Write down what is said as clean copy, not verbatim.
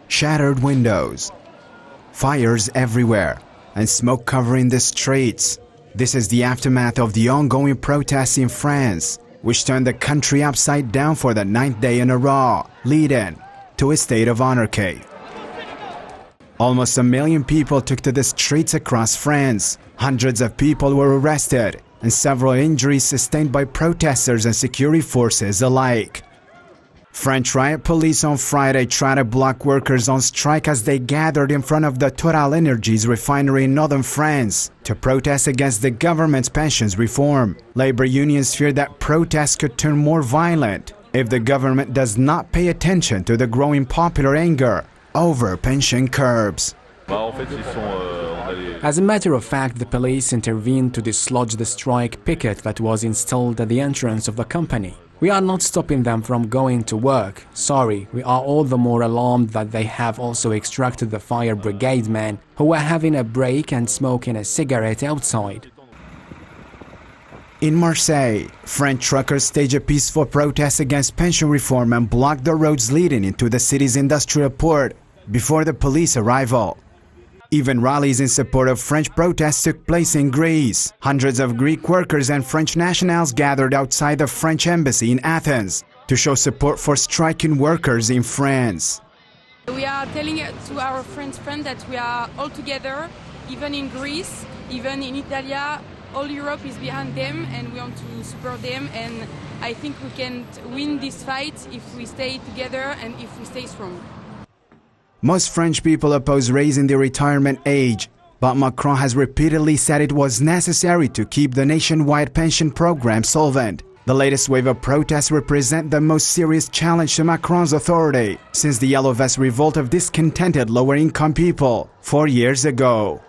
shattered windows, fires everywhere, and smoke covering the streets. This is the aftermath of the ongoing protests in France, which turned the country upside down for the 9th day in a row, leading to a state of anarchy. Almost 1 million people took to the streets across France. Hundreds of people were arrested, and several injuries sustained by protesters and security forces alike. French riot police on Friday tried to block workers on strike as they gathered in front of the Total Energies refinery in northern France to protest against the government's pensions reform. Labor unions fear that protests could turn more violent if the government does not pay attention to the growing popular anger over pension curbs. As a matter of fact, the police intervened to dislodge the strike picket that was installed at the entrance of the company. We are not stopping them from going to work. Sorry, we are all the more alarmed that they have also extracted the fire brigade men who were having a break and smoking a cigarette outside. In Marseille, French truckers staged a peaceful protest against pension reform and blocked the roads leading into the city's industrial port before the police arrival. Even rallies in support of French protests took place in Greece. Hundreds of Greek workers and French nationals gathered outside the French embassy in Athens to show support for striking workers in France. We are telling to our French friends that we are all together, even in Greece, even in Italy. All Europe is behind them and we want to support them, and I think we can win this fight if we stay together and if we stay strong. Most French people oppose raising the retirement age, but Macron has repeatedly said it was necessary to keep the nationwide pension program solvent. The latest wave of protests represent the most serious challenge to Macron's authority since the Yellow Vest revolt of discontented lower-income people 4 years ago.